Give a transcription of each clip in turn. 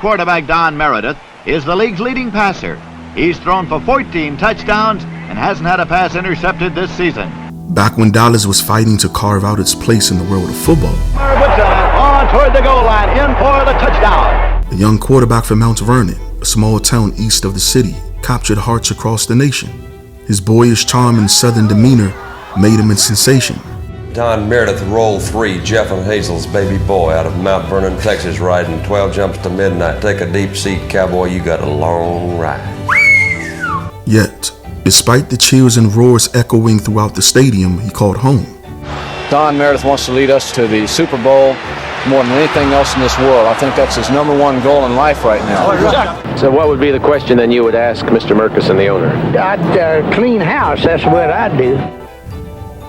Quarterback Don Meredith is the league's leading passer. He's thrown for 14 touchdowns and hasn't had a pass intercepted this season. Back when Dallas was fighting to carve out its place in the world of football, On toward the goal line, in for the touchdown. a young quarterback from Mount Vernon, a small town east of the city, captured hearts across the nation. His boyish charm and southern demeanor made him a sensation. Don Meredith, roll 3, Jeff and Hazel's baby boy out of Mount Vernon, Texas, riding 12 jumps to midnight. Take a deep seat, cowboy, you got a long ride. Yet, despite the cheers and roars echoing throughout the stadium, he called home. Don Meredith wants to lead us to the Super Bowl more than anything else in this world. I think that's his #1 goal in life right now. So what would be the question then you would ask Mr. Murkison, the owner? I'd clean house, that's what I'd do.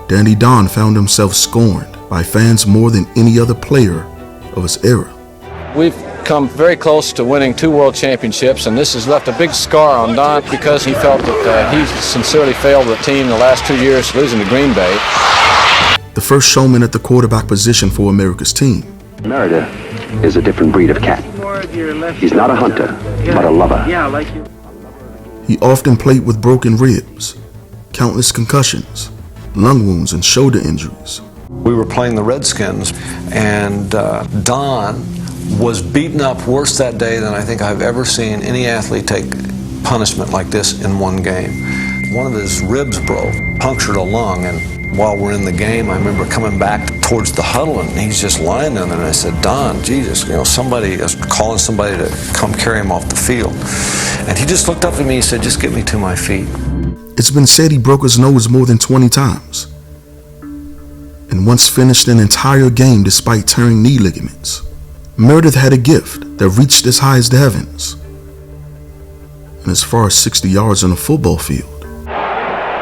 Dandy Don found himself scorned by fans more than any other player of his era. We've come very close to winning 2 world championships, and this has left a big scar on Don because he felt that he sincerely failed the team the last 2 years, losing to Green Bay. The first showman at the quarterback position for America's team. Meredith is a different breed of cat. He's not a hunter, but a lover. He often played with broken ribs, countless concussions, lung wounds, and shoulder injuries. We were playing the Redskins, and Don was beaten up worse that day than I think I've ever seen any athlete take punishment like this in one game. One of his ribs broke, punctured a lung, and while we're in the game, I remember coming back towards the huddle, and he's just lying there, and I said, Don, Jesus, somebody is calling somebody to come carry him off the field. And he just looked up at me and said, just get me to my feet. It's been said he broke his nose more than 20 times, and once finished an entire game despite tearing knee ligaments. Meredith had a gift that reached as high as the heavens and as far as 60 yards on a football field.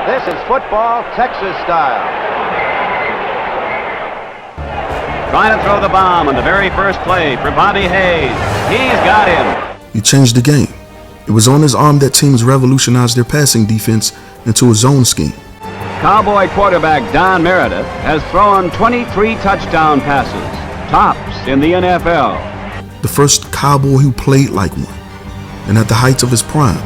This is football Texas style. Trying to throw the bomb on the very first play for Bobby Hayes. He's got him. He changed the game. It was on his arm that teams revolutionized their passing defense into a zone scheme. Cowboy quarterback Don Meredith has thrown 23 touchdown passes, tops in the NFL. The first cowboy who played like one, and at the height of his prime,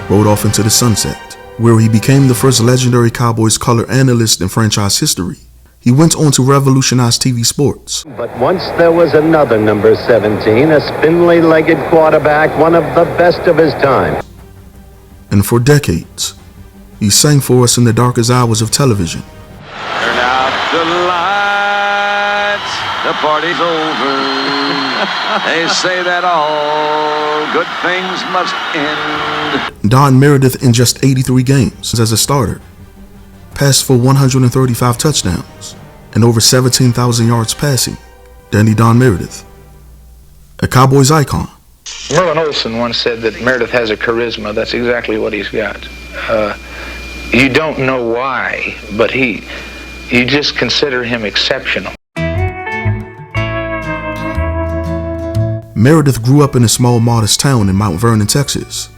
rode off into the sunset, where he became the first legendary Cowboys color analyst in franchise history. He went on to revolutionize TV sports. But once there was another number 17, a spindly-legged quarterback, one of the best of his time. And for decades, he sang for us in the darkest hours of television. Turn out the lights, the party's over. They say that all good things must end. Don Meredith, in just 83 games as a starter, passed for 135 touchdowns and over 17,000 yards passing. Dandy Don Meredith, a Cowboys icon. Merlin Olsen once said that Meredith has a charisma. That's exactly what he's got. You don't know why, but you just consider him exceptional. Meredith grew up in a small, modest town in Mount Vernon, Texas,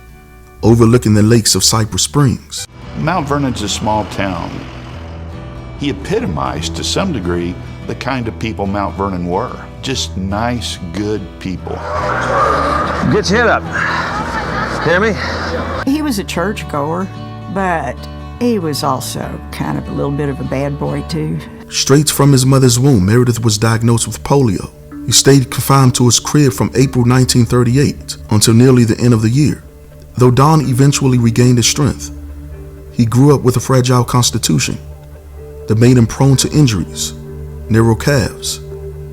overlooking the lakes of Cypress Springs. Mount Vernon's a small town. He epitomized, to some degree, the kind of people Mount Vernon were. Just nice, good people. Get your head up. Hear me? He was a churchgoer, but he was also kind of a little bit of a bad boy, too. Straight from his mother's womb, Meredith was diagnosed with polio. He stayed confined to his crib from April 1938 until nearly the end of the year. Though Don eventually regained his strength, he grew up with a fragile constitution that made him prone to injuries, narrow calves,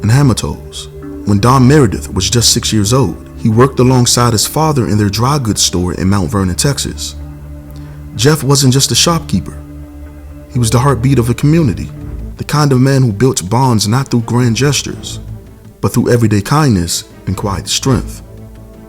and hammer toes. When Don Meredith was just 6 years old, he worked alongside his father in their dry goods store in Mount Vernon, Texas. Jeff wasn't just a shopkeeper. He was the heartbeat of a community, the kind of man who built bonds not through grand gestures, but through everyday kindness and quiet strength.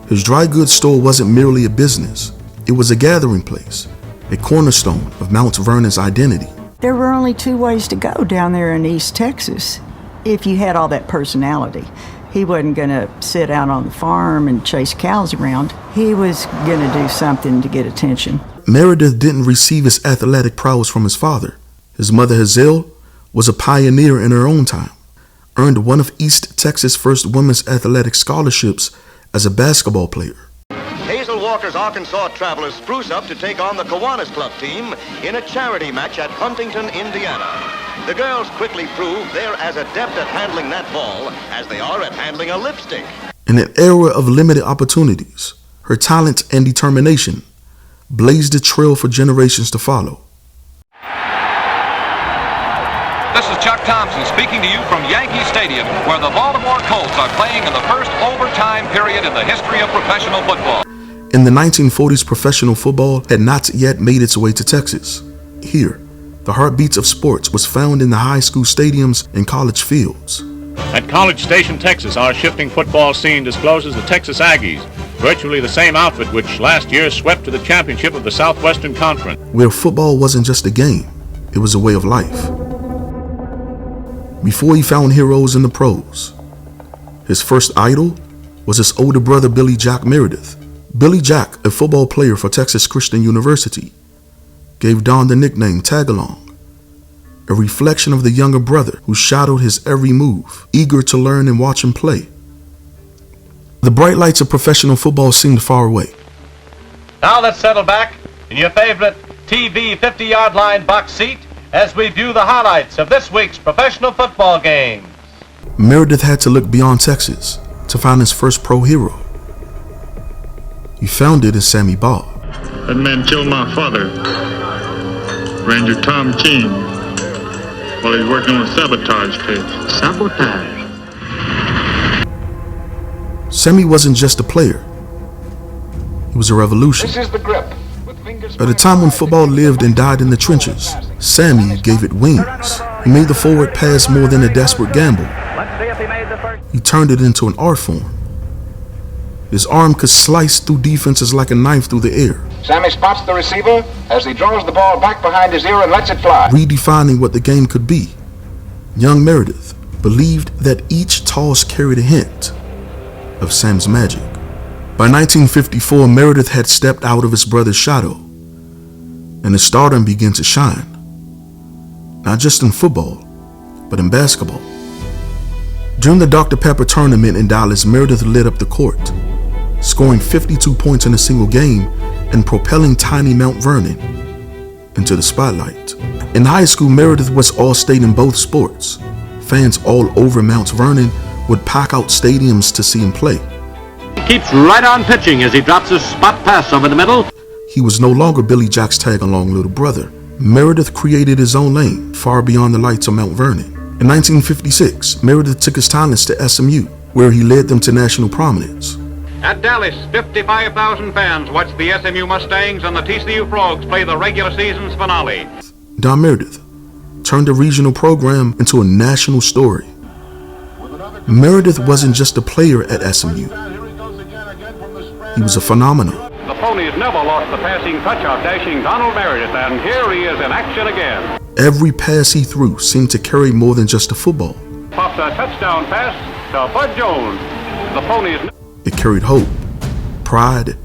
His dry goods store wasn't merely a business. It was a gathering place, a cornerstone of Mount Vernon's identity. There were only 2 ways to go down there in East Texas if you had all that personality. He wasn't going to sit out on the farm and chase cows around. He was going to do something to get attention. Meredith didn't receive his athletic prowess from his father. His mother, Hazel, was a pioneer in her own time, earned one of East Texas' first women's athletic scholarships as a basketball player. Hazel Walker's Arkansas Travelers spruce up to take on the Kiwanis Club team in a charity match at Huntington, Indiana. The girls quickly prove they're as adept at handling that ball as they are at handling a lipstick. In an era of limited opportunities, her talent and determination blazed a trail for generations to follow. This is Chuck Thompson speaking to you from Yankee Stadium, where the Baltimore Colts are playing in the first overtime period in the history of professional football. In the 1940s, professional football had not yet made its way to Texas. Here, the heartbeats of sports was found in the high school stadiums and college fields. At College Station, Texas, our shifting football scene discloses the Texas Aggies, virtually the same outfit which last year swept to the championship of the Southwestern Conference. Where football wasn't just a game, it was a way of life. Before he found heroes in the pros, his first idol was his older brother Billy Jack Meredith. Billy Jack, a football player for Texas Christian University, gave Don the nickname Tagalong, a reflection of the younger brother who shadowed his every move, eager to learn and watch him play. The bright lights of professional football seemed far away. Now let's settle back in your favorite TV 50-yard line box seat as we view the highlights of this week's professional football games. Meredith had to look beyond Texas to find his first pro hero. He found it in Sammy Baugh. That man killed my father, Ranger Tom King, while he was working on a sabotage case. Sabotage? Sammy wasn't just a player. He was a revolution. This is the grip. At a time when football lived and died in the trenches, Sammy gave it wings. He made the forward pass more than a desperate gamble. He turned it into an art form. His arm could slice through defenses like a knife through the air. Sammy spots the receiver as he draws the ball back behind his ear and lets it fly. Redefining what the game could be. Young Meredith believed that each toss carried a hint of Sam's magic. By 1954, Meredith had stepped out of his brother's shadow, and his stardom began to shine. Not just in football, but in basketball. During the Dr. Pepper tournament in Dallas, Meredith lit up the court, scoring 52 points in a single game and propelling tiny Mount Vernon into the spotlight. In high school, Meredith was all-state in both sports. Fans all over Mount Vernon would pack out stadiums to see him play. Keeps right on pitching as he drops a spot pass over the middle. He was no longer Billy Jack's tag-along little brother. Meredith created his own lane, far beyond the lights of Mount Vernon. In 1956, Meredith took his talents to SMU, where he led them to national prominence. At Dallas, 55,000 fans watch the SMU Mustangs and the TCU Frogs play the regular season's finale. Don Meredith turned a regional program into a national story. Meredith wasn't just a player at SMU. He was a phenomenon. The Ponies never lost the passing touch of dashing Donald Meredith, and here he is in action again. Every pass he threw seemed to carry more than just a football. Popped a touchdown pass to Bud Jones. The Ponies... It carried hope, pride,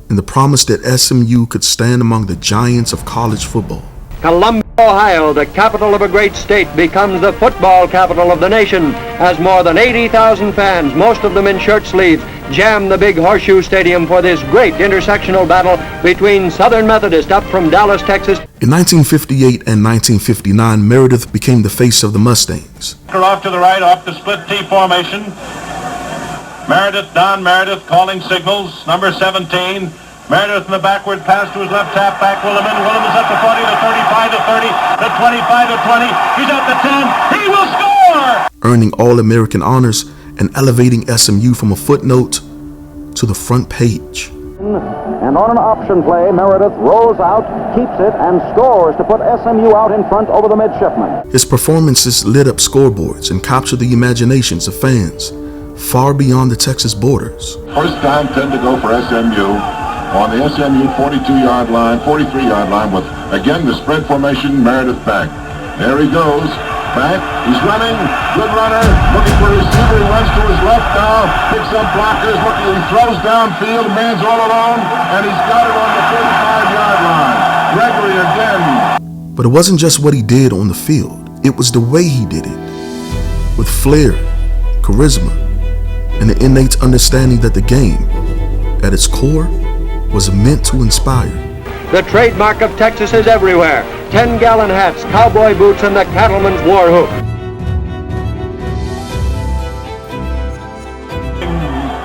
and the promise that SMU could stand among the giants of college football. Columbus, Ohio, the capital of a great state, becomes the football capital of the nation as more than 80,000 fans, most of them in shirt sleeves, jam the big Horseshoe Stadium for this great intersectional battle between Southern Methodist up from Dallas, Texas. In 1958 and 1959, Meredith became the face of the Mustangs. Off to the right, off the split T formation. Meredith, Don Meredith calling signals, number 17. Meredith in the backward pass to his left halfback, Williman. Williman is up to 40, to 35, to 30, to 25, to 20. He's at the 10. He will score! Earning All-American honors and elevating SMU from a footnote to the front page. And on an option play, Meredith rolls out, keeps it, and scores to put SMU out in front over the midshipmen. His performances lit up scoreboards and captured the imaginations of fans far beyond the Texas borders. First time 10 to go for SMU on the SMU 42-yard line, 43-yard line with, again, the spread formation, Meredith back. There he goes, back, he's running, good runner, looking for a receiver, he runs to his left now, picks up blockers, looking, he throws downfield, man's all alone, and he's got it on the 35-yard line. Gregory again. But it wasn't just what he did on the field, it was the way he did it. With flair, charisma, and the innate understanding that the game, at its core, was meant to inspire. The trademark of Texas is everywhere. 10-gallon hats, cowboy boots, and the cattleman's war whoop.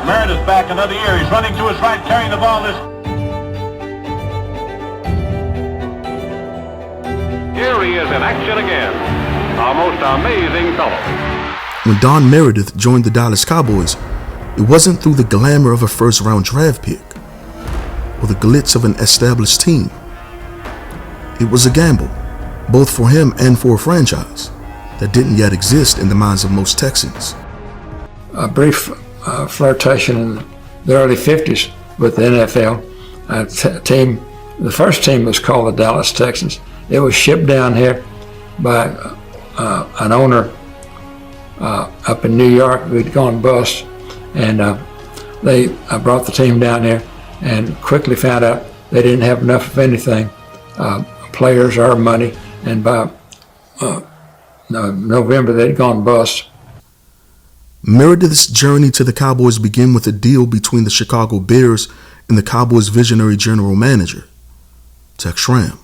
Meredith back another year. He's running to his right, carrying the ball this. Here he is in action again. A most amazing fellow. When Don Meredith joined the Dallas Cowboys, it wasn't through the glamour of a first-round draft pick or the glitz of an established team. It was a gamble, both for him and for a franchise that didn't yet exist in the minds of most Texans. A brief flirtation in the early 50s with the NFL. The first team was called the Dallas Texans. It was shipped down here by an owner up in New York who'd gone bust, and they brought the team down here and quickly found out they didn't have enough of anything, players or money, and by November they'd gone bust. Meredith's journey to the Cowboys began with a deal between the Chicago Bears and the Cowboys' visionary general manager, Tex Schramm.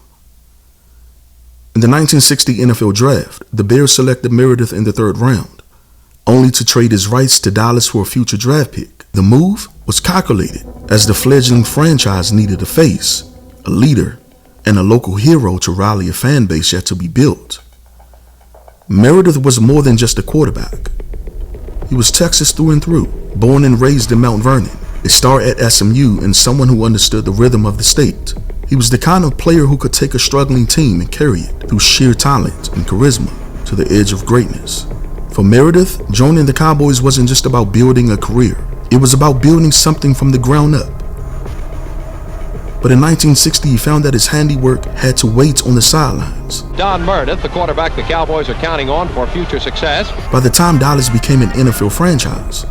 In the 1960 NFL Draft, the Bears selected Meredith in the 3rd round, only to trade his rights to Dallas for a future draft pick. The move was calculated, as the fledgling franchise needed a face, a leader, and a local hero to rally a fan base yet to be built. Meredith was more than just a quarterback. He was Texas through and through, born and raised in Mount Vernon, a star at SMU, and someone who understood the rhythm of the state. He was the kind of player who could take a struggling team and carry it through sheer talent and charisma to the edge of greatness. For Meredith, joining the Cowboys wasn't just about building a career. It was about building something from the ground up. But in 1960, he found that his handiwork had to wait on the sidelines. Don Meredith, the quarterback the Cowboys are counting on for future success. By the time Dallas became an NFL franchise,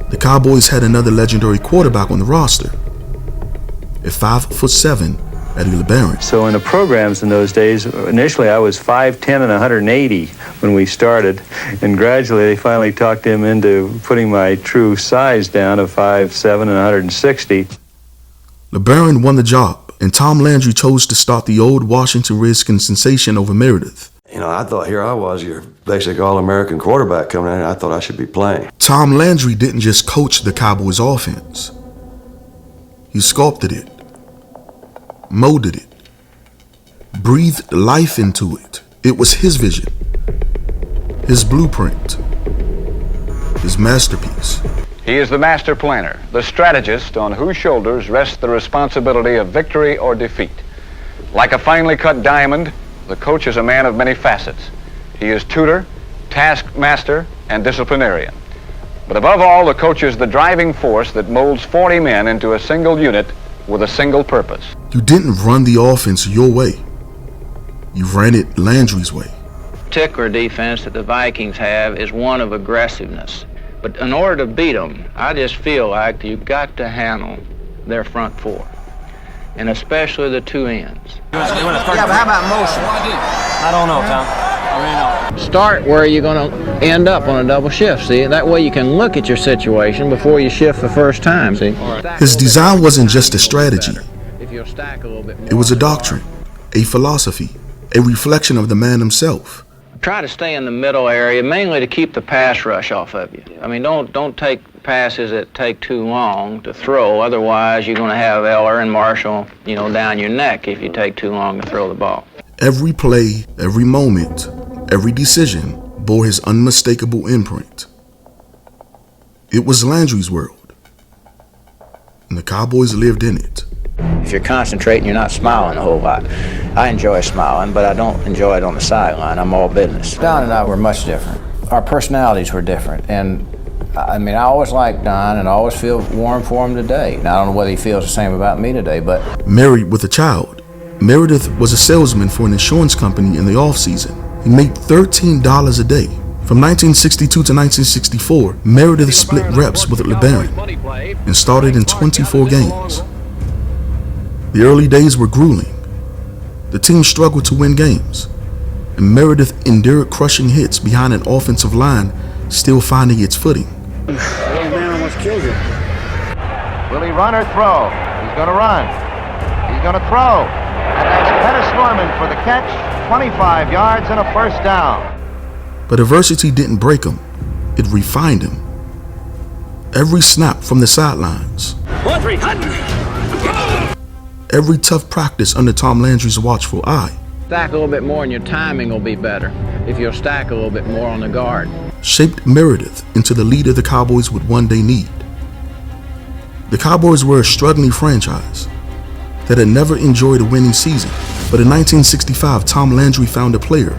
the Cowboys had another legendary quarterback on the roster, a 5'7" Eddie LeBaron. So in the programs in those days, initially I was 5'10" and 180 when we started, and gradually they finally talked him into putting my true size down of 5'7" and 160. LeBaron won the job, and Tom Landry chose to start the old Washington Redskins sensation over Meredith. You know, I thought, here I was, your basic All-American quarterback coming in, and I thought I should be playing. Tom Landry didn't just coach the Cowboys' offense. He sculpted it, molded it, breathed life into it. It was his vision, his blueprint, his masterpiece. He is the master planner, the strategist on whose shoulders rests the responsibility of victory or defeat. Like a finely cut diamond, the coach is a man of many facets. He is tutor, taskmaster, and disciplinarian. But above all, the coach is the driving force that molds 40 men into a single unit with a single purpose. You didn't run the offense your way. You ran it Landry's way. Particular defense that the Vikings have is one of aggressiveness. But in order to beat them, I just feel like you've got to handle their front four, and especially the two ends. Yeah, but how about motion? I don't know, Tom. Start where you're going to end up on a double shift, see? That way you can look at your situation before you shift the first time, see? His design wasn't just a strategy. It was a doctrine, a philosophy, a reflection of the man himself. Try to stay in the middle area, mainly to keep the pass rush off of you. I mean, don't take passes that take too long to throw. Otherwise, you're going to have Eller and Marshall, down your neck if you take too long to throw the ball. Every play, every moment, every decision bore his unmistakable imprint. It was Landry's world, and the Cowboys lived in it. If you're concentrating, you're not smiling a whole lot. I enjoy smiling, but I don't enjoy it on the sideline. I'm all business. Don and I were much different. Our personalities were different, and I mean, I always liked Don and I always feel warm for him today. Now, I don't know whether he feels the same about me today, but... Married with a child, Meredith was a salesman for an insurance company in the off-season. He made $13 a day. From 1962 to 1964, Meredith split reps with LeBaron and started in 24 games. The early days were grueling. The team struggled to win games, and Meredith endured crushing hits behind an offensive line still finding its footing. Hey man, Will he run or throw? He's going to run. He's going to throw. And that's Pettis Norman for the catch, 25 yards and a first down. But adversity didn't break him. It refined him. Every snap from the sidelines, every tough practice under Tom Landry's watchful eye, Stack a little bit more and your timing will be better if you'll stack a little bit more on the guard. shaped Meredith into the leader the Cowboys would one day need. The Cowboys were a struggling franchise that had never enjoyed a winning season, but in 1965, Tom Landry found a player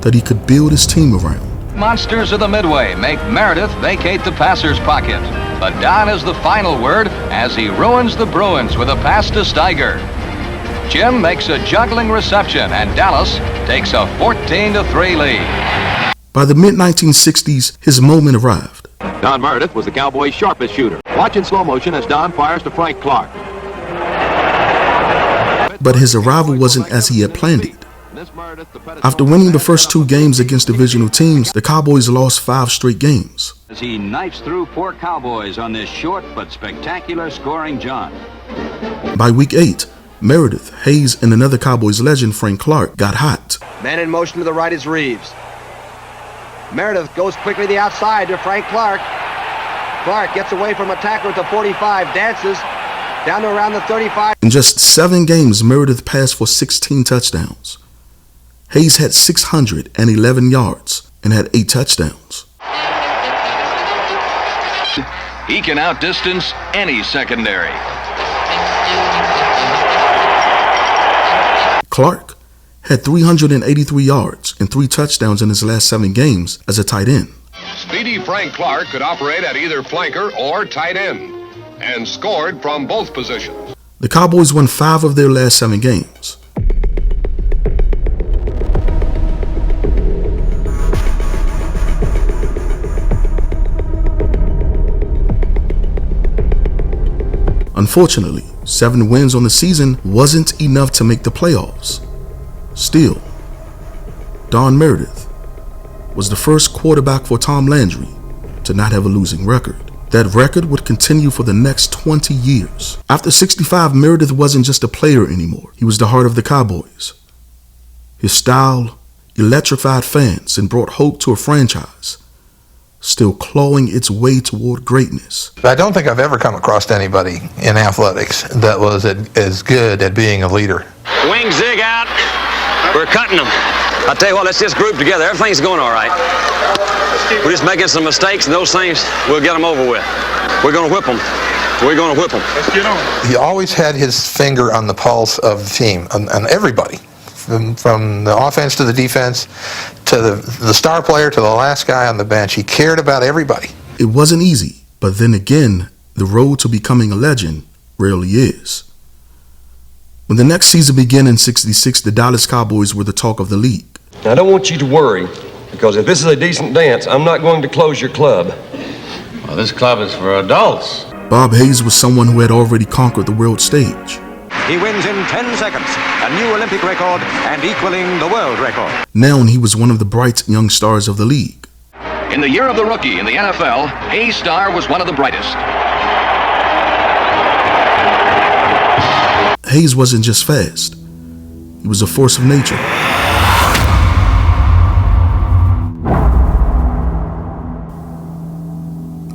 that he could build his team around. Monsters of the Midway make Meredith vacate the passer's pocket. But Don is the final word as he ruins the Bruins with a pass to Steiger. Jim makes a juggling reception and Dallas takes a 14-3 lead. By the mid-1960s, his moment arrived. Don Meredith was the Cowboys' sharpest shooter. Watch in slow motion as Don fires to Frank Clark. But his arrival wasn't as he had planned it. After winning the first two games against divisional teams, the Cowboys lost 5 straight games. As he knifes through 4 Cowboys on this short but spectacular scoring jaunt. By week 8, Meredith, Hayes, and another Cowboys legend, Frank Clark, got hot. Man in motion to the right is Reeves. Meredith goes quickly to the outside to Frank Clark. Clark gets away from a tackler at the 45, dances down to around the 35. In just 7 games, Meredith passed for 16 touchdowns. Hayes had 611 yards and had 8 touchdowns. He can outdistance any secondary. Clark had 383 yards and 3 touchdowns in his last 7 games as a tight end. Speedy Frank Clark could operate at either flanker or tight end and scored from both positions. The Cowboys won 5 of their last 7 games. Unfortunately, 7 wins on the season wasn't enough to make the playoffs. Still, Don Meredith was the first quarterback for Tom Landry to not have a losing record. That record would continue for the next 20 years. After 65, Meredith wasn't just a player anymore. He was the heart of the Cowboys. His style electrified fans and brought hope to a franchise still clawing its way toward greatness. I don't think I've ever come across anybody in athletics that was as good at being a leader. Wing zig out. We're cutting them. I'll tell you what, let's just group together. Everything's going all right. We're just making some mistakes, and those things, we'll get them over with. We're going to whip them. We're going to whip them. Let's get on. He always had his finger on the pulse of the team, on everybody. From the offense to the defense, to the star player, to the last guy on the bench. He cared about everybody. It wasn't easy, but then again, the road to becoming a legend rarely is. When the next season began in '66, the Dallas Cowboys were the talk of the league. Now, I don't want you to worry, because if this is a decent dance, I'm not going to close your club. Well, this club is for adults. Bob Hayes was someone who had already conquered the world stage. He wins in 10 seconds, a new Olympic record and equaling the world record. Now he was one of the bright young stars of the league. In the year of the rookie in the NFL, Hayes' star was one of the brightest. Hayes wasn't just fast. He was a force of nature.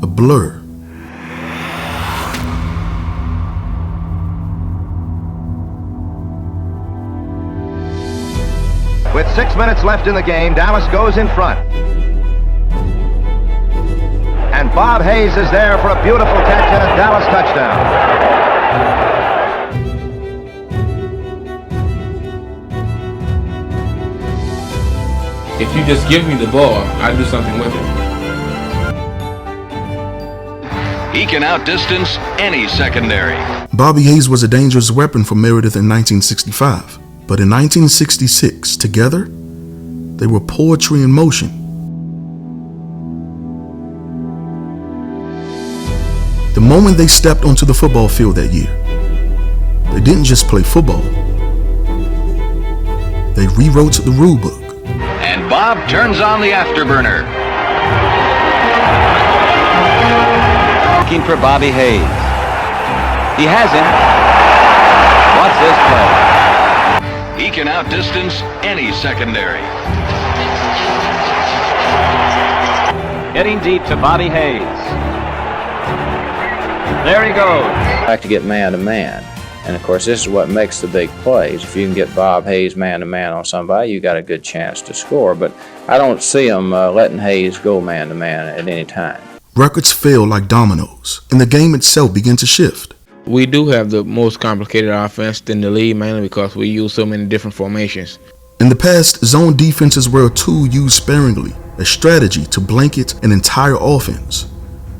A blur. With 6 minutes left in the game, Dallas goes in front. And Bob Hayes is there for a beautiful catch and a Dallas touchdown. If you just give me the ball, I'll do something with it. He can outdistance any secondary. Bobby Hayes was a dangerous weapon for Meredith in 1965. But in 1966, together, they were poetry in motion. The moment they stepped onto the football field that year, they didn't just play football. They rewrote the rule book. And Bob turns on the afterburner. Looking for Bobby Hayes. He has him. What's this play? He can outdistance any secondary. Getting deep to Bobby Hayes. There he goes. I like to get man-to-man. And, of course, this is what makes the big plays. If you can get Bob Hayes man-to-man on somebody, you got a good chance to score. But I don't see him letting Hayes go man-to-man at any time. Records fell like dominoes, and the game itself began to shift. We do have the most complicated offense in the league, mainly because we use so many different formations. In the past, zone defenses were a tool used sparingly, a strategy to blanket an entire offense.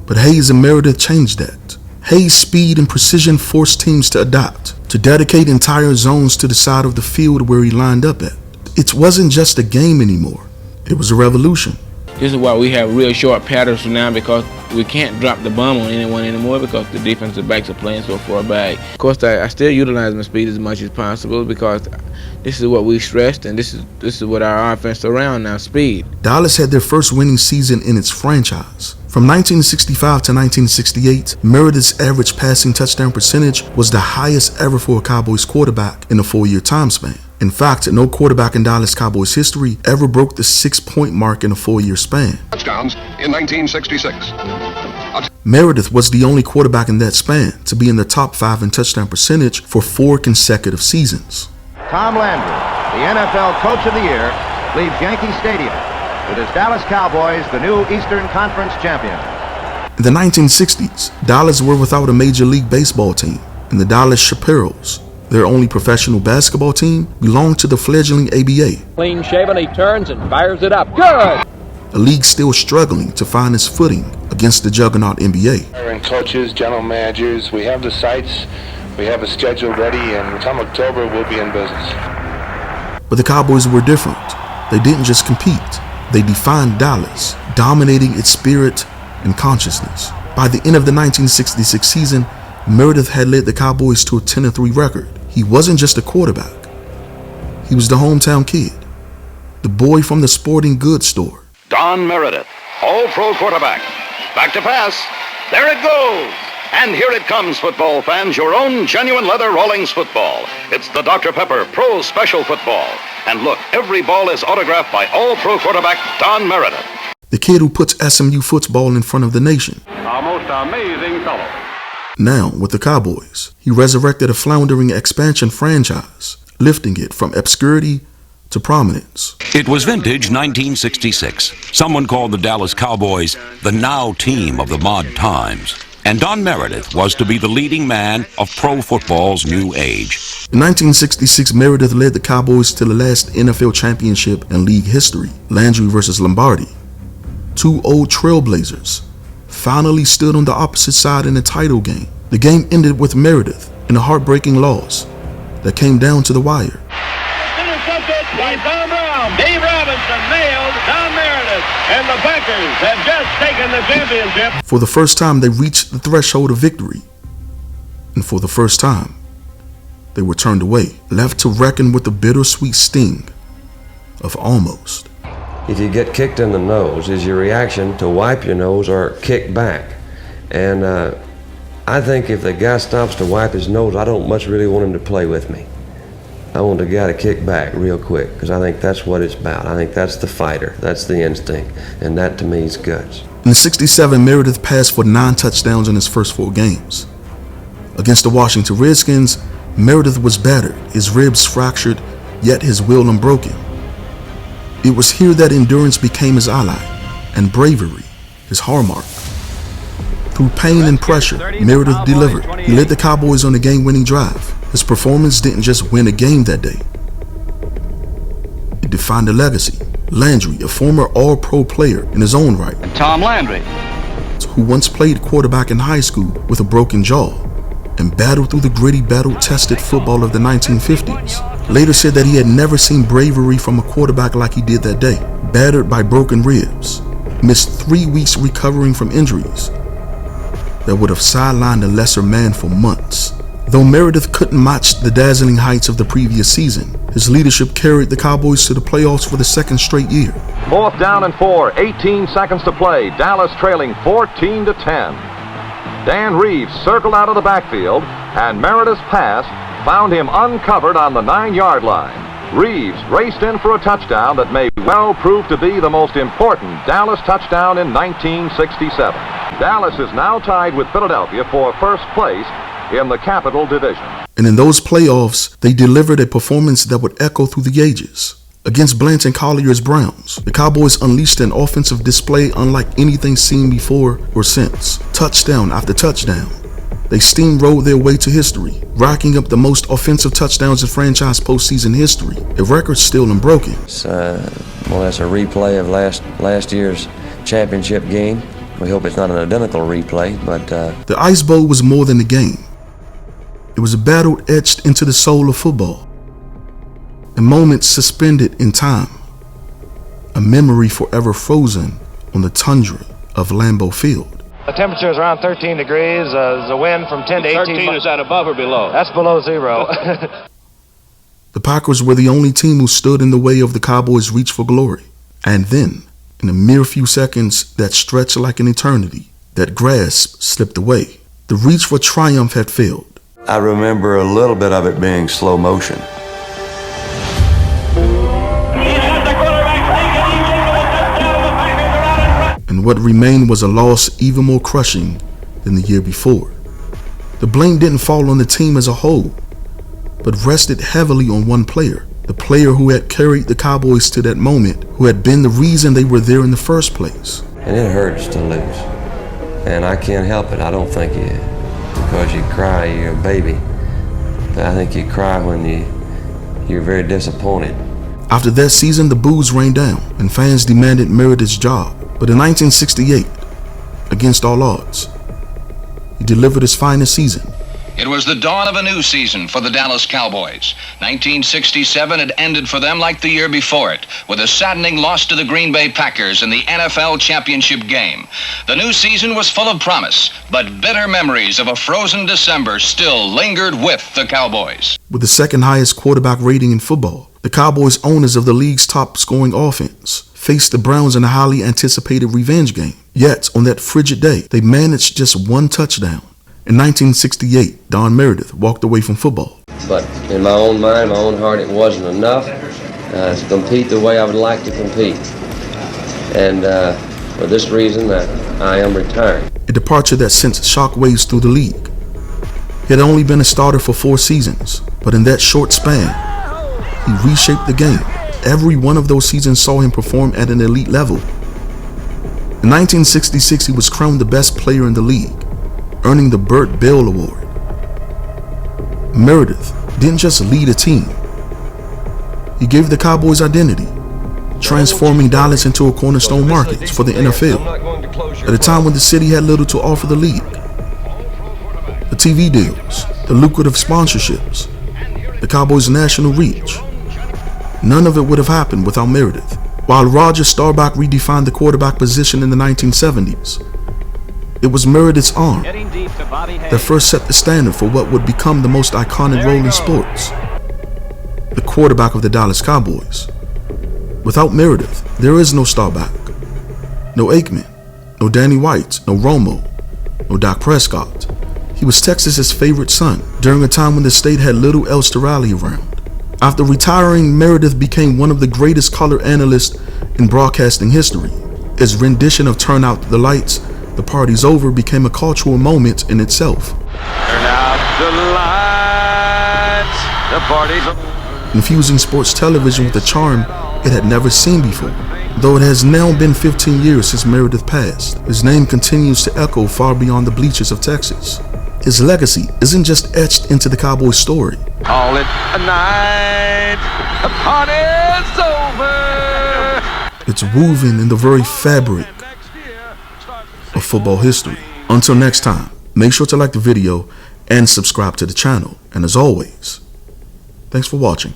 But Hayes and Meredith changed that. Hayes' speed and precision forced teams to adapt, to dedicate entire zones to the side of the field where he lined up at. It wasn't just a game anymore. It was a revolution. This is why we have real short patterns now, because we can't drop the bomb on anyone anymore because the defensive backs are playing so far back. Of course, I still utilize my speed as much as possible because this is what we stressed, and this is what our offense around now, speed. Dallas had their first winning season in its franchise. From 1965 to 1968, Meredith's average passing touchdown percentage was the highest ever for a Cowboys quarterback in a 4-year time span. In fact, no quarterback in Dallas Cowboys history ever broke the 6-point mark in a 4-year span. Touchdowns in 1966. Meredith was the only quarterback in that span to be in the top 5 in touchdown percentage for 4 consecutive seasons. Tom Landry, the NFL Coach of the Year, leaves Yankee Stadium with his Dallas Cowboys, the new Eastern Conference champion. In the 1960s, Dallas were without a Major League Baseball team, and the Dallas Chaparrals, their only professional basketball team, belonged to the fledgling ABA. Clean shaven, he turns and fires it up. Good! A league still struggling to find its footing against the juggernaut NBA. And coaches, general managers, we have the sites, we have a schedule ready, and come October, we'll be in business. But the Cowboys were different. They didn't just compete. They defined Dallas, dominating its spirit and consciousness. By the end of the 1966 season, Meredith had led the Cowboys to a 10-3 record. He wasn't just a quarterback. He was the hometown kid, the boy from the sporting goods store. Don Meredith, all-pro quarterback. Back to pass. There it goes. And here it comes, football fans, your own genuine leather Rawlings football. It's the Dr. Pepper Pro Special Football. And look, every ball is autographed by all-pro quarterback Don Meredith. The kid who puts SMU football in front of the nation. A most amazing fellow. Now, with the Cowboys, he resurrected a floundering expansion franchise, lifting it from obscurity to prominence. It was vintage 1966. Someone called the Dallas Cowboys the now team of the mod times. And Don Meredith was to be the leading man of pro football's new age. In 1966, Meredith led the Cowboys to the last NFL championship in league history, Landry versus Lombardi. 2 old trailblazers finally stood on the opposite side in the title game. The game ended with Meredith in a heartbreaking loss that came down to the wire. Intercepted by Tom Brown. Dave Robinson nailed Don Meredith, and the Packers have just taken the championship. For the first time, they reached the threshold of victory. And for the first time, they were turned away, left to reckon with the bittersweet sting of almost. If you get kicked in the nose, is your reaction to wipe your nose or kick back? And I think if the guy stops to wipe his nose, I don't much really want him to play with me. I want the guy to kick back real quick, because I think that's what it's about. I think that's the fighter, that's the instinct, and that to me is guts. In '67, Meredith passed for 9 touchdowns in his first 4 games. Against the Washington Redskins, Meredith was battered, his ribs fractured, yet his will unbroken. It was here that endurance became his ally, and bravery his hallmark. Through pain and pressure, Meredith delivered. He led the Cowboys on a game-winning drive. His performance didn't just win a game that day. It defined a legacy. Landry, a former all-pro player in his own right, And Tom Landry, who once played quarterback in high school with a broken jaw and battled through the gritty, battle-tested football of the 1950s, later said that he had never seen bravery from a quarterback like he did that day. Battered by broken ribs, missed 3 weeks recovering from injuries that would have sidelined a lesser man for months. Though Meredith couldn't match the dazzling heights of the previous season, his leadership carried the Cowboys to the playoffs for the 2nd straight year. 4th down and 4, 18 seconds to play. Dallas trailing 14-10. Dan Reeves circled out of the backfield, and Meredith's pass found him uncovered on the 9-yard line. Reeves raced in for a touchdown that may well prove to be the most important Dallas touchdown in 1967. Dallas is now tied with Philadelphia for first place in the Capital Division. And in those playoffs, they delivered a performance that would echo through the ages. Against Blanton Collier's Browns, the Cowboys unleashed an offensive display unlike anything seen before or since. Touchdown after touchdown. They steamrolled their way to history, racking up the most offensive touchdowns in franchise postseason history, a record still unbroken. It's more or less a replay of last year's championship game. We hope it's not an identical replay, but... The Ice Bowl was more than a game. It was a battle etched into the soul of football. A moment suspended in time. A memory forever frozen on the tundra of Lambeau Field. The temperature is around 13 degrees. There's a wind from 10 to 18. 13, is that above or below? That's below zero. The Packers were the only team who stood in the way of the Cowboys' reach for glory. And then, in a mere few seconds that stretched like an eternity, that grasp slipped away. The reach for triumph had failed. I remember a little bit of it being slow motion. And what remained was a loss even more crushing than the year before. The blame didn't fall on the team as a whole, but rested heavily on one player, the player who had carried the Cowboys to that moment, who had been the reason they were there in the first place. And it hurts to lose. And I can't help it. I don't think because you cry, you're a baby. But I think you cry when you're very disappointed. After that season, the boos rained down, and fans demanded Meredith's job. But in 1968, against all odds, he delivered his finest season. It was the dawn of a new season for the Dallas Cowboys. 1967 had ended for them like the year before it, with a saddening loss to the Green Bay Packers in the NFL championship game. The new season was full of promise, but bitter memories of a frozen December still lingered with the Cowboys. With the second highest quarterback rating in football, the Cowboys, owners of the league's top scoring offense, faced the Browns in a highly anticipated revenge game. Yet, on that frigid day, they managed just one touchdown. In 1968, Don Meredith walked away from football. But in my own mind, my own heart, it wasn't enough to compete the way I would like to compete. And for this reason, I am retiring. A departure that sent shockwaves through the league. He had only been a starter for 4 seasons, but in that short span, he reshaped the game. Every one of those seasons saw him perform at an elite level. In 1966, he was crowned the best player in the league, earning the Burt Bell Award. Meredith didn't just lead a team. He gave the Cowboys identity, transforming Dallas into a cornerstone market for the NFL at a time when the city had little to offer the league. The TV deals, the lucrative sponsorships, the Cowboys' national reach. None of it would have happened without Meredith. While Roger Staubach redefined the quarterback position in the 1970s, it was Meredith's arm that first set the standard for what would become the most iconic role in sports, the quarterback of the Dallas Cowboys. Without Meredith, there is no Staubach, no Aikman, no Danny White, no Romo, no Dak Prescott. He was Texas's favorite son during a time when the state had little else to rally around. After retiring, Meredith became one of the greatest color analysts in broadcasting history. His rendition of Turn Out the Lights, The Party's Over became a cultural moment in itself. Turn out the lights, the party's over. Infusing sports television with a charm it had never seen before. Though it has now been 15 years since Meredith passed, his name continues to echo far beyond the bleachers of Texas. His legacy isn't just etched into the Cowboys story. Call it a night, the party's over. It's woven in the very fabric of football history. Until next time, make sure to like the video and subscribe to the channel. And as always, thanks for watching.